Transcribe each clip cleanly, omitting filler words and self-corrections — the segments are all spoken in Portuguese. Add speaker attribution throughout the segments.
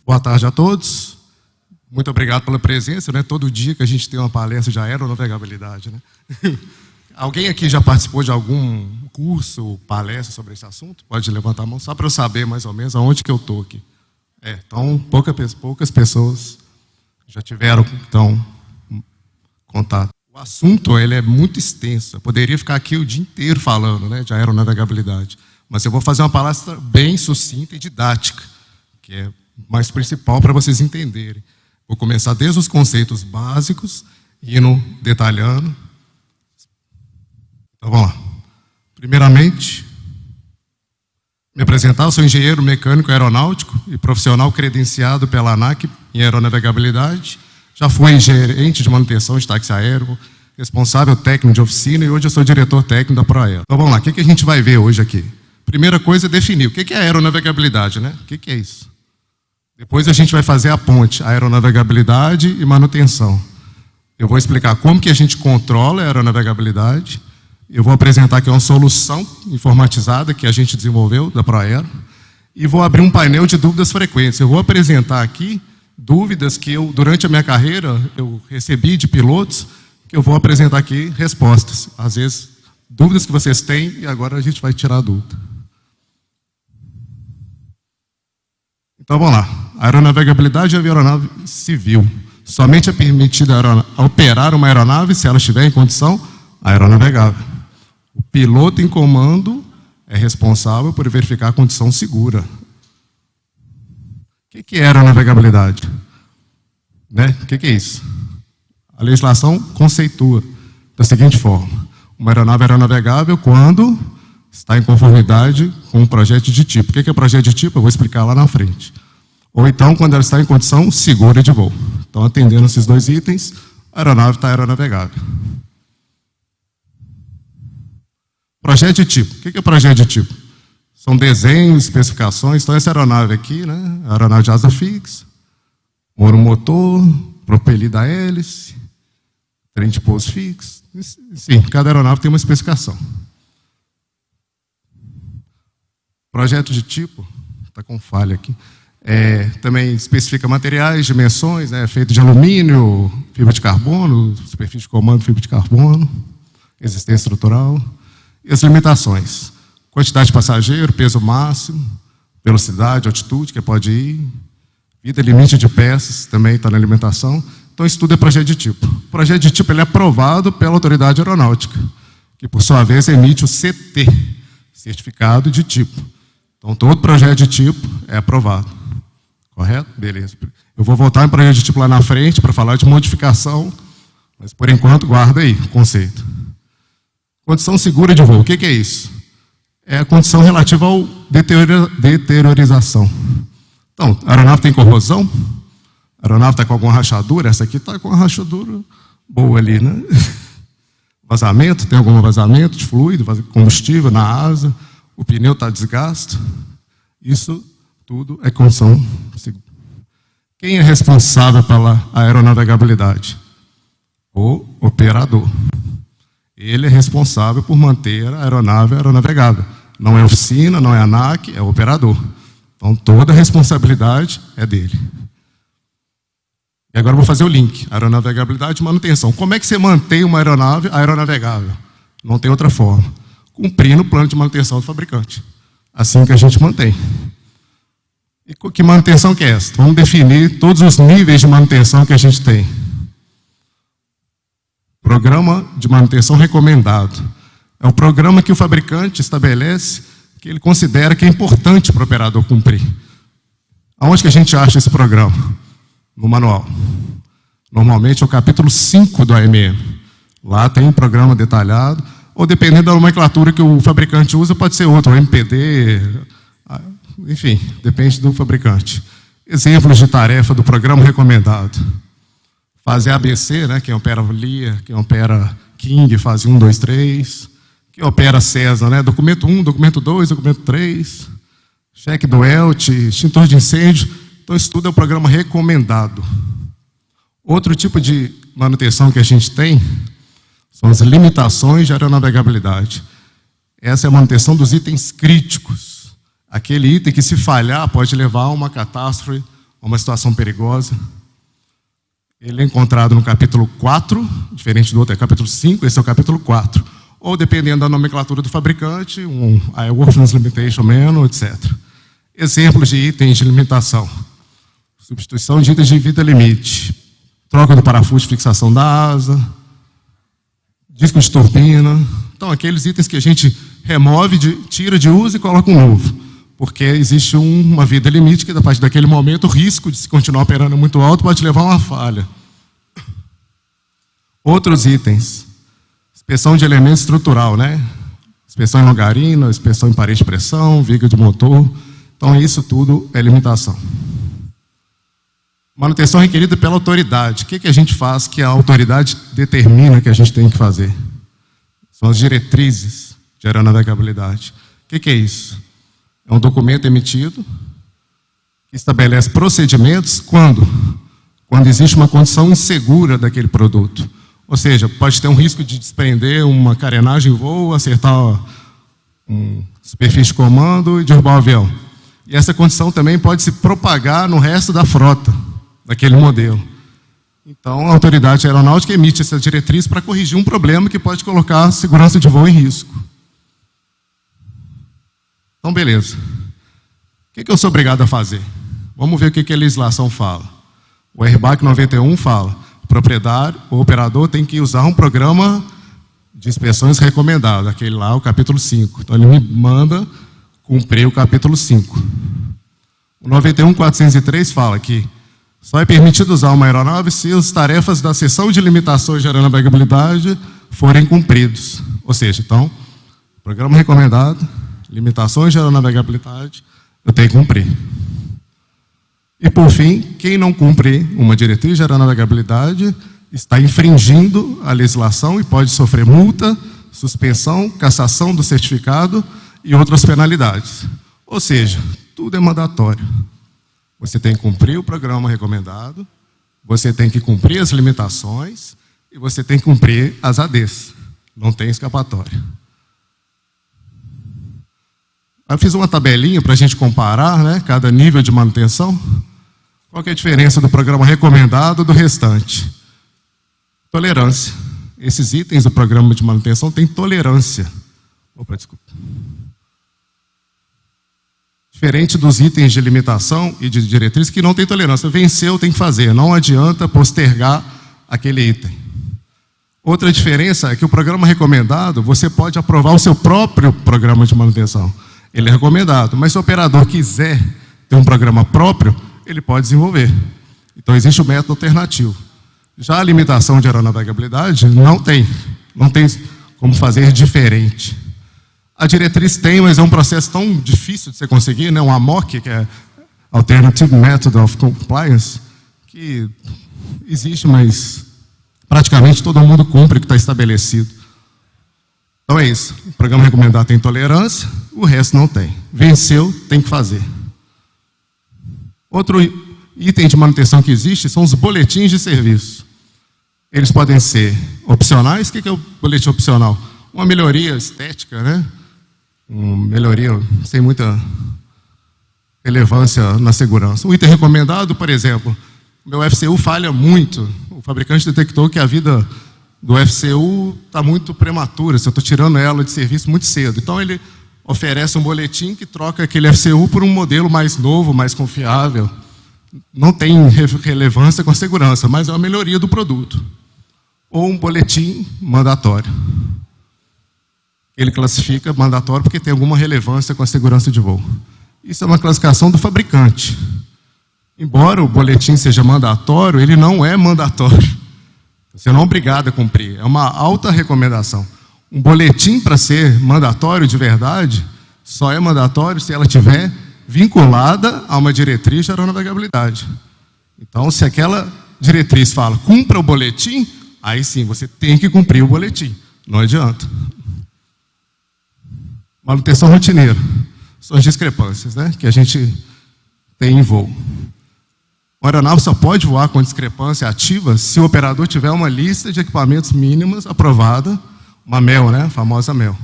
Speaker 1: Boa tarde a todos. Muito obrigado pela presença, né? Todo dia que a gente tem uma palestra de aeronavegabilidade, né? Alguém aqui já participou de algum curso, palestra sobre esse assunto? Pode levantar a mão, só para eu saber mais ou menos aonde que eu estou aqui. Então, poucas pessoas já tiveram, então, contato. O assunto ele é muito extenso. Eu poderia ficar aqui o dia inteiro falando, né, de aeronavegabilidade. Mas eu vou fazer uma palestra bem sucinta e didática, que é mais principal para vocês entenderem. Vou começar desde os conceitos básicos, indo detalhando. Então, vamos lá. Primeiramente, me apresentar, eu sou engenheiro mecânico aeronáutico e profissional credenciado pela ANAC em aeronavegabilidade. Já fui gerente de manutenção de táxi aéreo, responsável técnico de oficina e hoje eu sou diretor técnico da ProAero. Então, vamos lá. O que a gente vai ver hoje aqui? Primeira coisa é definir o que é aeronavegabilidade, né? O que é isso? Depois a gente vai fazer a ponte, aeronavegabilidade e manutenção. Eu vou explicar como que a gente controla a aeronavegabilidade. Eu vou apresentar aqui uma solução informatizada que a gente desenvolveu da ProAero. E vou abrir um painel de dúvidas frequentes. Eu vou apresentar aqui dúvidas que eu, durante a minha carreira, eu recebi de pilotos, que eu vou apresentar aqui respostas. Às vezes, dúvidas que vocês têm e agora a gente vai tirar a dúvida. Então, vamos lá. A aeronavegabilidade é a aeronave civil. Somente é permitido operar uma aeronave se ela estiver em condição aeronavegável. O piloto em comando é responsável por verificar a condição segura. O que é aeronavegabilidade? Né? O que é isso? A legislação conceitua da seguinte forma. Uma aeronave é aeronavegável quando está em conformidade com um projeto de tipo. O que é projeto de tipo? Eu vou explicar lá na frente. Ou então, quando ela está em condição segura de voo. Então, atendendo esses dois itens, a aeronave está aeronavegável. Projeto de tipo. O que é projeto de tipo? São desenhos, especificações. Então, essa aeronave aqui, né? Aeronave de asa fixa, motor, propelida a hélice, trem de pouso fixo. Sim, cada aeronave tem uma especificação. Projeto de tipo, está com falha aqui, também especifica materiais, dimensões, né, feito de alumínio, fibra de carbono, superfície de comando, fibra de carbono, resistência estrutural, e as limitações. Quantidade de passageiro, peso máximo, velocidade, altitude, que pode ir, vida limite de peças, também está na alimentação. Então, isso tudo é projeto de tipo. O projeto de tipo ele é aprovado pela autoridade aeronáutica, que, por sua vez, emite o CT, certificado de tipo. Então, todo projeto de tipo é aprovado. Correto? Beleza. Eu vou voltar em projeto de tipo lá na frente para falar de modificação, mas, por enquanto, guarda aí o conceito. Condição segura de voo. O que é isso? É a condição relativa ao deteriorização. Então, a aeronave tem corrosão? A aeronave está com alguma rachadura? Essa aqui está com uma rachadura boa ali, né? Vazamento? Tem algum vazamento de fluido, combustível na asa? O pneu está desgasto? Isso tudo é condição segura. Quem é responsável pela aeronavegabilidade? O operador. Ele é responsável por manter a aeronave aeronavegável. Não é oficina, não é ANAC, é o operador. Então, toda a responsabilidade é dele. E agora eu vou fazer o link. Aeronavegabilidade e manutenção. Como é que você mantém uma aeronave aeronavegável? Não tem outra forma. Cumprindo o plano de manutenção do fabricante. Assim que a gente mantém. E que manutenção que é essa? Vamos definir todos os níveis de manutenção que a gente tem. Programa de manutenção recomendado. É o programa que o fabricante estabelece que ele considera que é importante para o operador cumprir. Aonde que a gente acha esse programa? No manual. Normalmente é o capítulo 5 do AMM. Lá tem um programa detalhado, ou dependendo da nomenclatura que o fabricante usa, pode ser outro, o MPD, enfim, depende do fabricante. Exemplos de tarefa do programa recomendado. Fase ABC, né, quem opera LIA, quem opera King, fase 1, 2, 3. Quem opera César, né, documento 1, documento 2, documento 3. Cheque do ELT, extintor de incêndio. Então, isso tudo é o programa recomendado. Outro tipo de manutenção que a gente tem são as limitações de aeronavegabilidade. Essa é a manutenção dos itens críticos. Aquele item que, se falhar, pode levar a uma catástrofe a uma situação perigosa. Ele é encontrado no capítulo 4, diferente do outro, é capítulo 5, esse é o capítulo 4. Ou, dependendo da nomenclatura do fabricante, um Airworthiness Limitation Manual, etc. Exemplos de itens de limitação. Substituição de itens de vida limite. Troca do parafuso de fixação da asa. Disco de turbina. Então, aqueles itens que a gente remove, tira de uso e coloca um novo. Porque existe uma vida limite que, a partir daquele momento, o risco de se continuar operando muito alto pode levar a uma falha. Outros itens. Inspeção de elemento estrutural, né? Inspeção em longarina, inspeção em parede de pressão, viga de motor. Então, isso tudo é limitação. Manutenção requerida pela autoridade. O que a gente faz que a autoridade determina que a gente tem que fazer? São as diretrizes de aeronavegabilidade. O que é isso? É um documento emitido que estabelece procedimentos quando existe uma condição insegura daquele produto. Ou seja, pode ter um risco de desprender uma carenagem em voo, acertar uma superfície de comando e derrubar o avião. E essa condição também pode se propagar no resto da frota daquele modelo. Então, a autoridade aeronáutica emite essa diretriz para corrigir um problema que pode colocar a segurança de voo em risco. Então, beleza. O que eu sou obrigado a fazer? Vamos ver o que a legislação fala. O RBAC 91 fala: o proprietário, o operador tem que usar um programa de inspeções recomendado, aquele lá, o capítulo 5. Então, ele me manda cumprir o capítulo 5. O 91.403 fala que só é permitido usar uma aeronave se as tarefas da seção de limitações de aeronavegabilidade forem cumpridos. Ou seja, então, programa recomendado, limitações de aeronavegabilidade, eu tenho que cumprir. E, por fim, quem não cumprir uma diretriz de aeronavegabilidade está infringindo a legislação e pode sofrer multa, suspensão, cassação do certificado e outras penalidades. Ou seja, tudo é mandatório. Você tem que cumprir o programa recomendado, você tem que cumprir as limitações e você tem que cumprir as ADs. Não tem escapatória. Eu fiz uma tabelinha para a gente comparar, né, cada nível de manutenção. Qual que é a diferença do programa recomendado do restante? Tolerância. Esses itens do programa de manutenção têm tolerância. Opa, desculpa. Diferente dos itens de limitação e de diretriz que não tem tolerância. Venceu, tem que fazer. Não adianta postergar aquele item. Outra diferença é que o programa recomendado, você pode aprovar o seu próprio programa de manutenção. Ele é recomendado, mas se o operador quiser ter um programa próprio, ele pode desenvolver. Então, existe o método alternativo. Já a limitação de aeronavegabilidade não tem como fazer diferente. A diretriz tem, mas é um processo tão difícil de você conseguir, né? Um AMOC, que é Alternative Method of Compliance, que existe, mas praticamente todo mundo cumpre o que está estabelecido. Então é isso. O programa recomendado tem tolerância, o resto não tem. Venceu, tem que fazer. Outro item de manutenção que existe são os boletins de serviço. Eles podem ser opcionais. O que é o boletim opcional? Uma melhoria estética, né? Uma melhoria sem muita relevância na segurança. O item recomendado, por exemplo, o meu FCU falha muito. O fabricante detectou que a vida do FCU está muito prematura, se eu estou tirando ela de serviço muito cedo. Então, ele oferece um boletim que troca aquele FCU por um modelo mais novo, mais confiável. Não tem relevância com a segurança, mas é uma melhoria do produto. Ou um boletim mandatório. Ele classifica mandatório porque tem alguma relevância com a segurança de voo. Isso é uma classificação do fabricante. Embora o boletim seja mandatório, ele não é mandatório. Você não é obrigado a cumprir. É uma alta recomendação. Um boletim, para ser mandatório de verdade, só é mandatório se ela estiver vinculada a uma diretriz de aeronavegabilidade. Então, se aquela diretriz fala, cumpra o boletim, aí sim, você tem que cumprir o boletim. Não adianta. Manutenção rotineira. São as discrepâncias, né, que a gente tem em voo. O aeronave só pode voar com discrepância ativa se o operador tiver uma lista de equipamentos mínimas aprovada, uma MEL, né, a famosa MEL.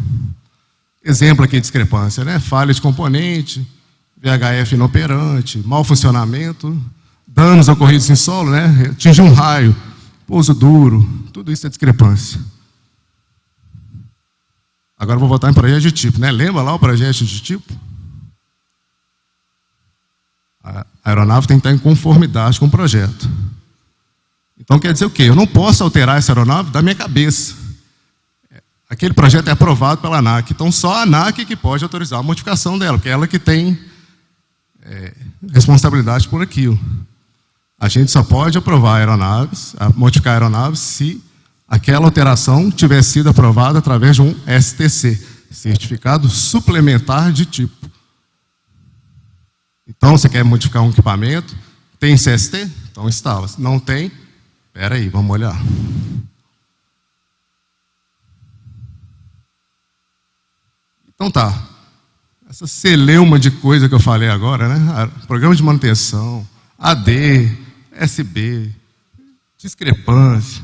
Speaker 1: Exemplo aqui de discrepância, né, falha de componente, VHF inoperante, mau funcionamento danos ocorridos em solo, né? Atingir um raio, pouso duro, tudo isso é discrepância. Agora eu vou voltar em projeto de tipo, né? Lembra lá o projeto de tipo? A aeronave tem que estar em conformidade com o projeto. Então quer dizer o quê? Eu não posso alterar essa aeronave da minha cabeça. Aquele projeto é aprovado pela ANAC, então só a ANAC que pode autorizar a modificação dela, porque é ela que tem responsabilidade por aquilo. A gente só pode aprovar aeronaves, modificar aeronaves, se aquela alteração tiver sido aprovada através de um STC, Certificado Suplementar de Tipo. Então, você quer modificar um equipamento, tem CST? Então instala. Se não tem, espera aí, vamos olhar. Então tá, essa celeuma de coisa que eu falei agora, né? Programa de manutenção, AD, SB, discrepância,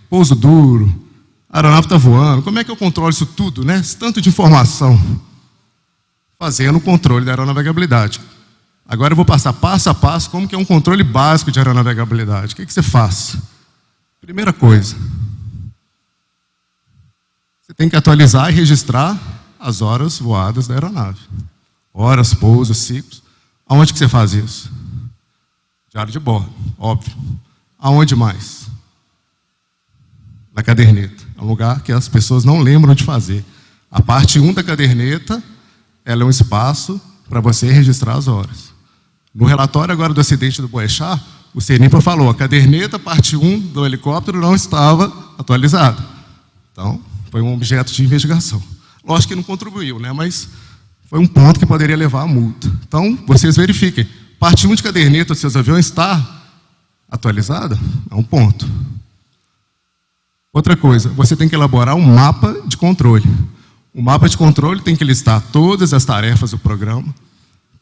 Speaker 1: pouso duro, a aeronave está voando. Como é que eu controlo isso tudo, né? Esse tanto de informação. Fazendo o controle da aeronavegabilidade. Agora eu vou passar passo a passo como que é um controle básico de aeronavegabilidade. O que você faz? Primeira coisa, você tem que atualizar e registrar as horas voadas da aeronave. Horas, pousos, ciclos. Aonde que você faz isso? Diário de bordo, óbvio. Aonde mais? Na caderneta. É um lugar que as pessoas não lembram de fazer. A parte 1 da caderneta, ela é um espaço para você registrar as horas. No relatório agora do acidente do Boechat, o CENIPA falou, a caderneta parte 1 do helicóptero não estava atualizada. Então, foi um objeto de investigação. Lógico que não contribuiu, né? Mas foi um ponto que poderia levar a multa. Então, vocês verifiquem. Parte 1 de caderneta dos seus aviões está atualizada? É um ponto. Outra coisa, você tem que elaborar um mapa de controle. O mapa de controle tem que listar todas as tarefas do programa,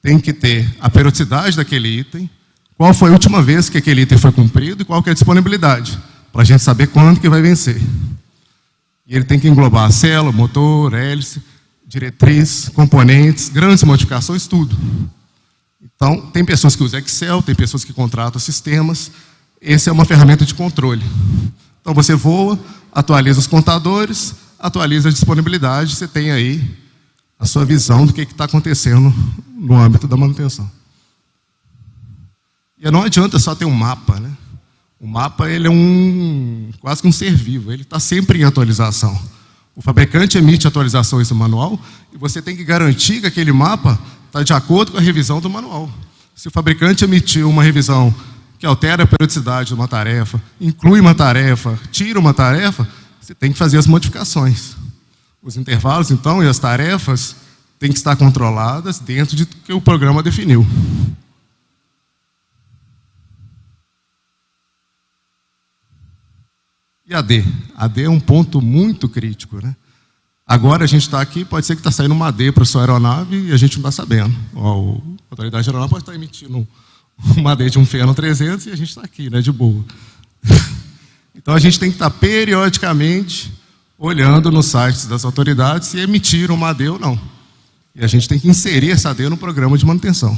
Speaker 1: tem que ter a periodicidade daquele item, qual foi a última vez que aquele item foi cumprido e qual que é a disponibilidade, para a gente saber quando que vai vencer. E ele tem que englobar a célula, motor, hélice, diretriz, componentes, grandes modificações, tudo. Então, tem pessoas que usam Excel, tem pessoas que contratam sistemas. Essa é uma ferramenta de controle. Então, você voa, atualiza os contadores, atualiza a disponibilidade, você tem aí a sua visão do que está acontecendo no âmbito da manutenção. E não adianta só ter um mapa, né? O mapa ele é quase que um ser vivo, ele está sempre em atualização. O fabricante emite atualizações no manual e você tem que garantir que aquele mapa está de acordo com a revisão do manual. Se o fabricante emitiu uma revisão que altera a periodicidade de uma tarefa, inclui uma tarefa, tira uma tarefa, você tem que fazer as modificações. Os intervalos, então, e as tarefas têm que estar controladas dentro do que o programa definiu. E AD? AD é um ponto muito crítico, né? Agora a gente está aqui, pode ser que está saindo uma AD para a sua aeronave e a gente não está sabendo. A autoridade aeronáutica pode estar emitindo uma AD de um Feno 300 e a gente está aqui, né, de boa. Então a gente tem que estar periodicamente olhando nos sites das autoridades se emitiram uma AD ou não. E a gente tem que inserir essa AD no programa de manutenção.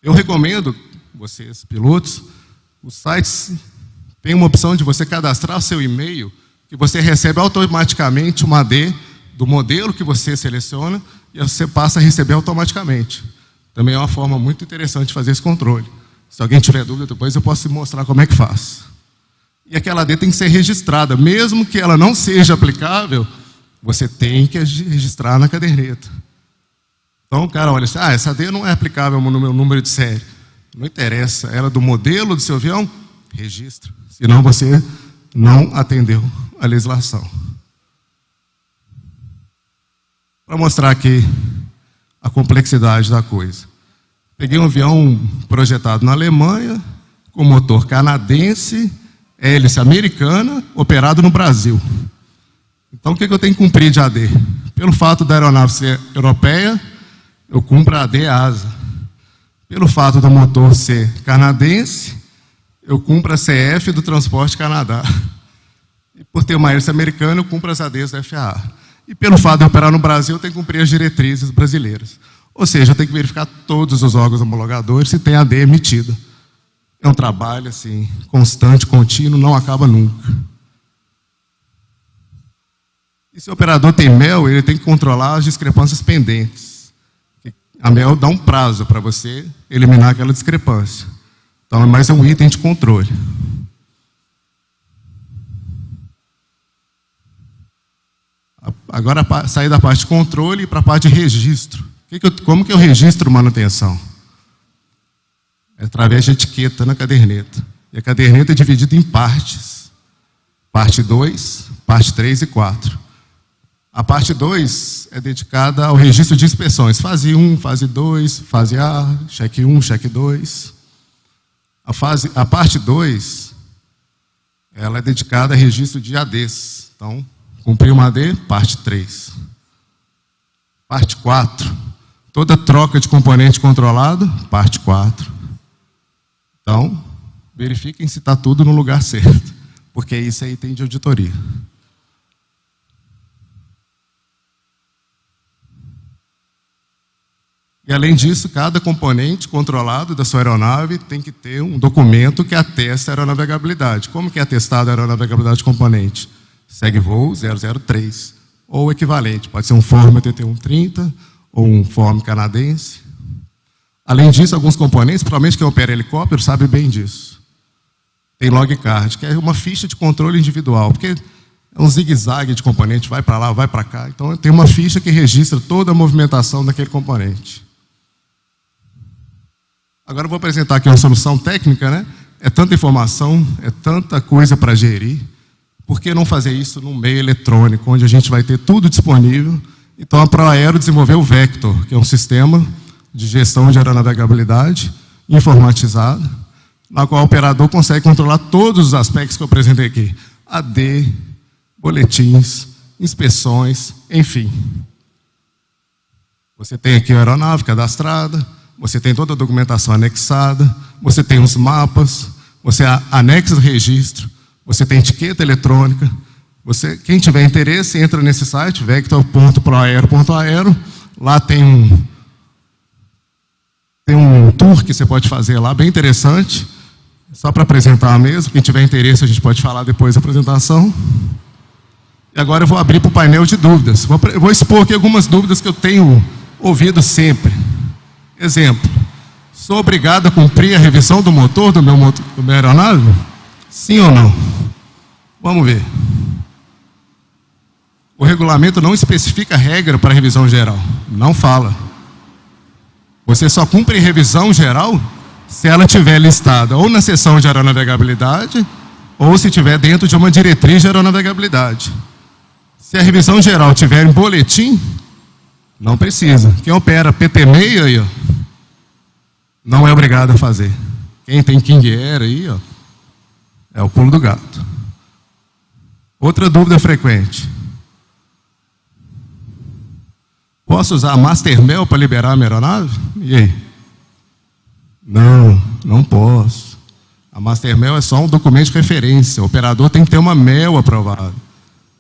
Speaker 1: Eu recomendo, vocês pilotos, os sites têm uma opção de você cadastrar seu e-mail, que você recebe automaticamente uma AD do modelo que você seleciona e você passa a receber automaticamente. Também é uma forma muito interessante de fazer esse controle. Se alguém tiver dúvida, depois eu posso mostrar como é que faz. E aquela AD tem que ser registrada. Mesmo que ela não seja aplicável, você tem que registrar na caderneta. Então o cara olha assim, essa AD não é aplicável no meu número de série. Não interessa, ela é do modelo do seu avião, registra. Senão você não atendeu a legislação. Para mostrar aqui a complexidade da coisa. Peguei um avião projetado na Alemanha, com motor canadense, hélice americana, operado no Brasil. Então, o que eu tenho que cumprir de AD? Pelo fato da aeronave ser europeia, eu cumpro a AD ASA. Pelo fato do motor ser canadense, eu cumpro a CF do Transporte Canadá. E por ter uma hélice americana, eu cumpro as ADs da FAA. E pelo fato de operar no Brasil, eu tenho que cumprir as diretrizes brasileiras. Ou seja, tem que verificar todos os órgãos homologadores se tem AD emitida. É um trabalho assim, constante, contínuo, não acaba nunca. E se o operador tem MEL, ele tem que controlar as discrepâncias pendentes. A MEL dá um prazo para você eliminar aquela discrepância. Então, é mais um item de controle. Agora, sair da parte de controle para a parte de registro. Como que eu registro manutenção? É através de etiqueta na caderneta. E a caderneta é dividida em partes. Parte 2, parte 3 e 4. A parte 2 é dedicada ao registro de inspeções. Fase 1, fase 2, fase A, cheque 1, cheque 2. A parte 2, ela é dedicada a registro de ADs. Então, cumprir uma AD, parte 3. Parte 4, toda troca de componente controlado, parte 4. Então, verifiquem se está tudo no lugar certo, porque isso aí tem de auditoria. E, além disso, cada componente controlado da sua aeronave tem que ter um documento que atesta a aeronavegabilidade. Como que é atestada a aeronavegabilidade de componente? Segue-voo 003, ou equivalente. Pode ser um Form TT130, ou um Form canadense. Além disso, alguns componentes, principalmente quem opera helicóptero, sabe bem disso. Tem log card, que é uma ficha de controle individual, porque é um zigue-zague de componente, vai para lá, vai para cá. Então, tem uma ficha que registra toda a movimentação daquele componente. Agora eu vou apresentar aqui uma solução técnica, né? É tanta informação, é tanta coisa para gerir. Por que não fazer isso num meio eletrônico, onde a gente vai ter tudo disponível? Então a ProAero desenvolveu o Vector, que é um sistema de gestão de aeronavegabilidade informatizado, na qual o operador consegue controlar todos os aspectos que eu apresentei aqui. AD, boletins, inspeções, enfim. Você tem aqui a aeronave cadastrada, você tem toda a documentação anexada, você tem os mapas, você anexa o registro, você tem etiqueta eletrônica. Quem tiver interesse, entra nesse site, vector.proaero.aero. Lá tem um tour que você pode fazer lá, bem interessante. Só para apresentar mesmo. Quem tiver interesse, a gente pode falar depois da apresentação. E agora eu vou abrir para o painel de dúvidas. Eu vou expor aqui algumas dúvidas que eu tenho ouvido sempre. Exemplo, sou obrigado a cumprir a revisão do motor da minha aeronave? Sim ou não? Vamos ver. O regulamento não especifica regra para revisão geral. Não fala. Você só cumpre revisão geral se ela estiver listada ou na seção de aeronavegabilidade ou se estiver dentro de uma diretriz de aeronavegabilidade. Se a revisão geral tiver em boletim, não precisa. Quem opera PT6 aí, ó, não é obrigado a fazer. Quem tem King Air aí, ó, é o pulo do gato. Outra dúvida frequente. Posso usar a MasterMel para liberar a minha aeronave? E aí? Não, não posso. A MasterMel é só um documento de referência. O operador tem que ter uma MEL aprovada.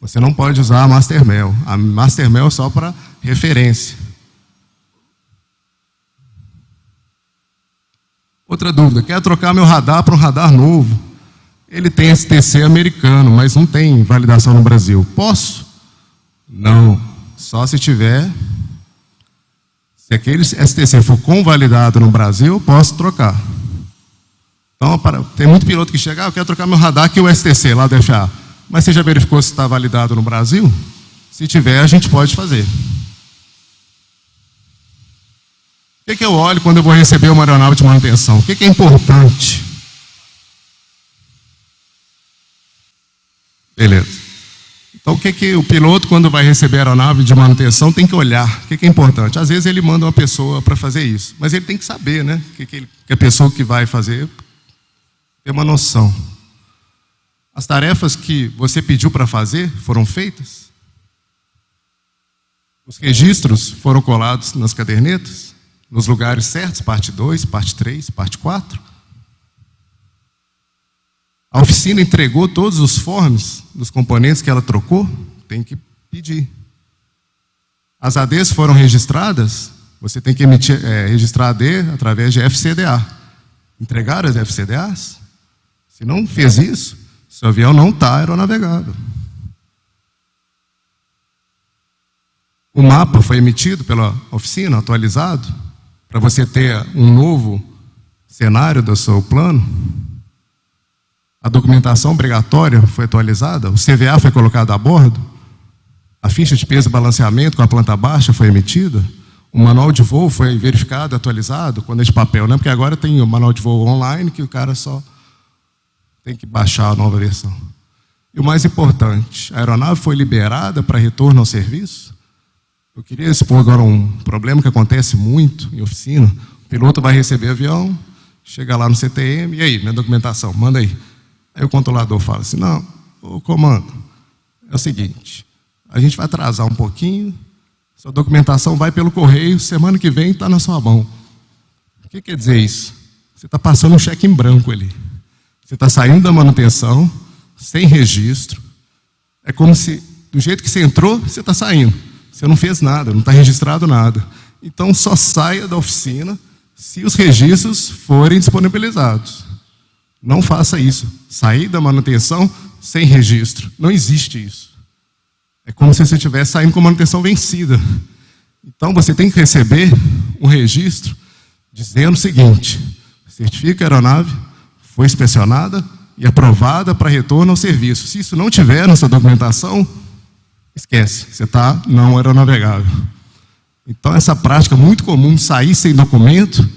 Speaker 1: Você não pode usar a MasterMel. A MasterMel é só para referência. Outra dúvida. Quero trocar meu radar para um radar novo. Ele tem STC americano, mas não tem validação no Brasil. Posso? Não. Só se tiver... Se aquele STC for convalidado no Brasil, eu posso trocar. Então, tem muito piloto que chega, eu quero trocar meu radar que é o STC lá do FAA. Mas você já verificou se está validado no Brasil? Se tiver, a gente pode fazer. O que eu olho quando eu vou receber uma aeronave de manutenção? O que é importante? Beleza. Então, o que o piloto, quando vai receber a aeronave de manutenção, tem que olhar? O que é importante? Às vezes ele manda uma pessoa para fazer isso, mas ele tem que saber, né? Que a pessoa que vai fazer tem uma noção. As tarefas que você pediu para fazer foram feitas? Os registros foram colados nas cadernetas? Nos lugares certos? Parte 2, parte 3, parte 4? A oficina entregou todos os forms dos componentes que ela trocou? Tem que pedir. As ADs foram registradas? você tem que registrar a AD através de FCDA. Entregaram as FCDAs? Se não fez isso, seu avião não está aeronavegável. O mapa foi emitido pela oficina, atualizado, para você ter um novo cenário do seu plano. A documentação obrigatória foi atualizada, o CVA foi colocado a bordo, a ficha de peso e balanceamento com a planta baixa foi emitida, o manual de voo foi verificado, atualizado, quando é de papel, né? Porque agora tem o manual de voo online, que o cara só tem que baixar a nova versão. E o mais importante, a aeronave foi liberada para retorno ao serviço. Eu queria expor agora um problema que acontece muito em oficina. O piloto vai receber avião, chega lá no CTM, e aí, minha documentação, manda aí. Aí o controlador fala assim, não, ô comando, é o seguinte, a gente vai atrasar um pouquinho, sua documentação vai pelo correio, semana que vem está na sua mão. O que quer dizer isso? Você está passando um cheque em branco ali. Você está saindo da manutenção, sem registro. É como se, do jeito que você entrou, você está saindo. Você não fez nada, não está registrado nada. Então, só saia da oficina se os registros forem disponibilizados. Não faça isso. Sair da manutenção sem registro. Não existe isso. É como se você estivesse saindo com a manutenção vencida. Então, você tem que receber um registro dizendo o seguinte, certifica a aeronave, foi inspecionada e aprovada para retorno ao serviço. Se isso não tiver na sua documentação, esquece, você está não aeronavegável. Então, essa prática muito comum de sair sem documento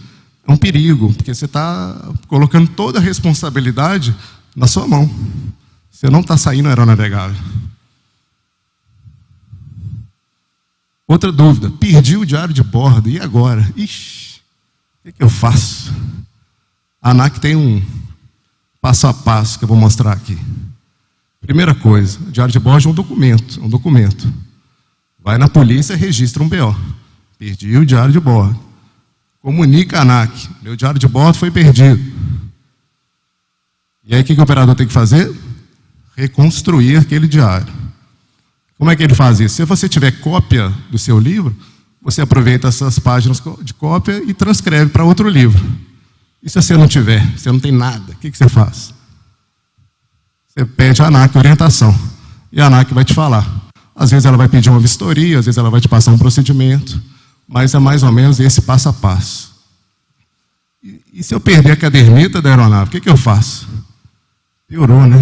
Speaker 1: é um perigo, porque você está colocando toda a responsabilidade na sua mão. Você não está saindo aeronavegável. Outra dúvida, perdi o diário de bordo, e agora? Ixi, o que eu faço? A ANAC tem um passo a passo que eu vou mostrar aqui. Primeira coisa, o diário de bordo é um documento. Vai na polícia e registra um BO. Perdi o diário de bordo. Comunica a ANAC, meu diário de bordo foi perdido. E aí o que o operador tem que fazer? Reconstruir aquele diário. Como é que ele faz isso? Se você tiver cópia do seu livro, você aproveita essas páginas de cópia e transcreve para outro livro. E se você não tiver, você não tem nada, o que você faz? Você pede à ANAC orientação. E a ANAC vai te falar. Às vezes ela vai pedir uma vistoria, às vezes ela vai te passar um procedimento, mas é mais ou menos esse passo a passo. E se eu perder a caderneta da aeronave, o que eu faço? Piorou, né?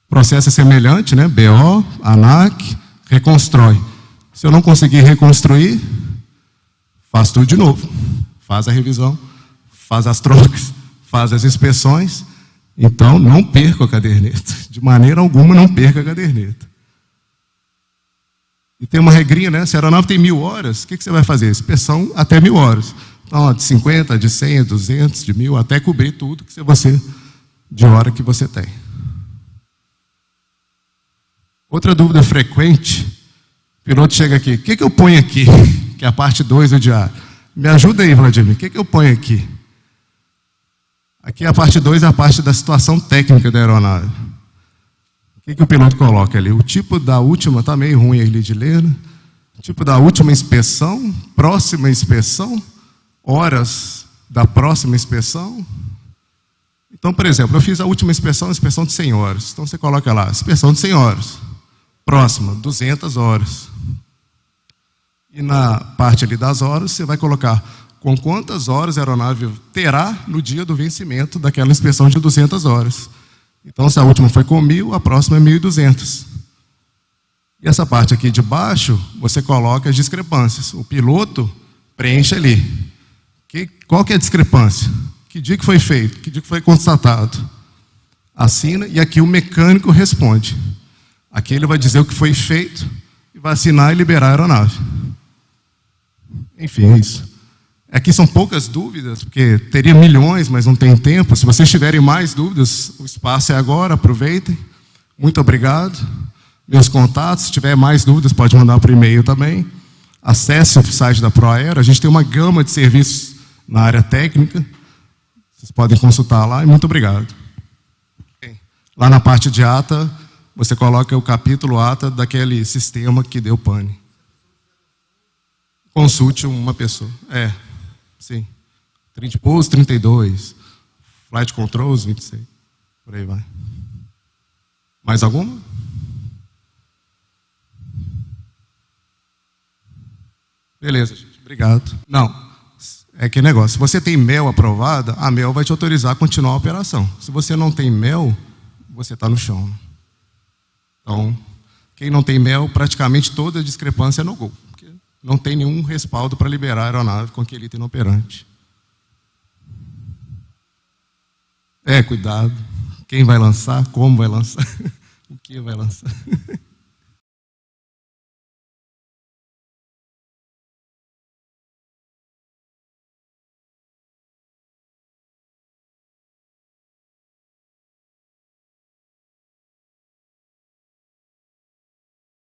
Speaker 1: O processo é semelhante, né? BO, ANAC, reconstrói. Se eu não conseguir reconstruir, faz tudo de novo. Faz a revisão, faz as trocas, faz as inspeções. Então, não perca a caderneta. De maneira alguma, não perca a caderneta. E tem uma regrinha, né? Se a aeronave tem 1000 horas, o que você vai fazer? Inspeção até 1000 horas. Então, de 50, de 100, 200, de 1000, até cobrir tudo que você, de hora que você tem. Outra dúvida frequente, o piloto chega aqui, o que eu ponho aqui? Que é a parte 2 do diário. Me ajuda aí, Vladimir, o que eu ponho aqui? Aqui a parte 2 é a parte da situação técnica da aeronave. O que o piloto coloca ali? O tipo da última, está meio ruim ali de ler, né? O tipo da última inspeção, próxima inspeção, horas da próxima inspeção. Então, por exemplo, eu fiz a última inspeção de 100 horas. Então, você coloca lá, inspeção de 100 horas. Próxima, 200 horas. E na parte ali das horas, você vai colocar com quantas horas a aeronave terá no dia do vencimento daquela inspeção de 200 horas. Então, se a última foi com 1000, a próxima é 1200. E essa parte aqui de baixo, você coloca as discrepâncias. O piloto preenche ali. Qual que é a discrepância? Que dia que foi feito? Que dia que foi constatado? Assina e aqui o mecânico responde. Aqui ele vai dizer o que foi feito e vai assinar e liberar a aeronave. Enfim, é isso. Aqui são poucas dúvidas, porque teria milhões, mas não tem tempo. Se vocês tiverem mais dúvidas, o espaço é agora, aproveitem. Muito obrigado. Meus contatos, se tiver mais dúvidas, pode mandar por e-mail também. Acesse o site da ProAero. A gente tem uma gama de serviços na área técnica. Vocês podem consultar lá e muito obrigado. Lá na parte de ata, você coloca o capítulo ata daquele sistema que deu pane. Consulte uma pessoa. Sim. 30 pousos, 32. Flight Controls, 26. Por aí vai. Mais alguma? Beleza, gente. Obrigado. Não. É que negócio. Se você tem mel aprovada, a mel vai te autorizar a continuar a operação. Se você não tem mel, você está no chão. Então, quem não tem mel, praticamente toda a discrepância é no gol. Porque não tem nenhum respaldo para liberar a aeronave com aquele item inoperante. Cuidado. Quem vai lançar, como vai lançar, o que vai lançar.